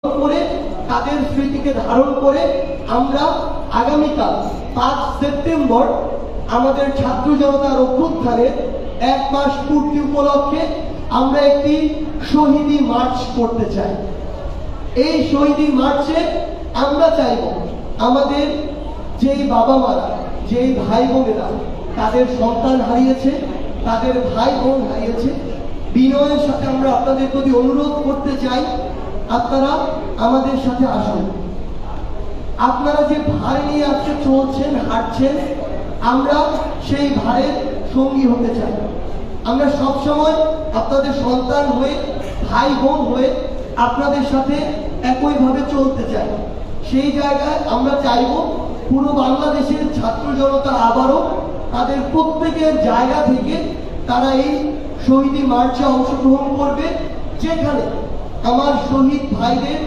করে তাদের স্মৃতিকে ধারণ করে আমরা আগামীকাল 5 সেপ্টেম্বর আমাদের ছাত্র জনতার অভ্যুত্থানের 1 মাস পূর্তি উপলক্ষে আমরা একটি শহীদি মার্চ করতে চাই। এই শহীদি মার্চে আমরা চাইব আমাদের যেই বাবা মারা, যেই ভাই বোনেরা তাদের সন্তান হারিয়েছে, তাদের ভাই বোন হারিয়েছে, বিনয়ের সাথে আমরা আপনাদের প্রতি অনুরোধ করতে চাই, আপনারা আমাদের সাথে আসুন। আপনারা যে ভার নিয়ে আজকে চলছেন, হাঁটছেন, আমরা সেই ভারের সঙ্গী হতে চাই। আমরা সবসময় আপনাদের সন্তান হয়ে, ভাই বোন হয়ে আপনাদের সাথে একইভাবে চলতে চাই। সেই জায়গায় আমরা চাইব পুরো বাংলাদেশের ছাত্র জনতা আবারও তাদের প্রত্যেকের জায়গা থেকে তারা এই শহীদি মার্চে অংশগ্রহণ করবে, যেখানে আমার শহীদ ভাইদের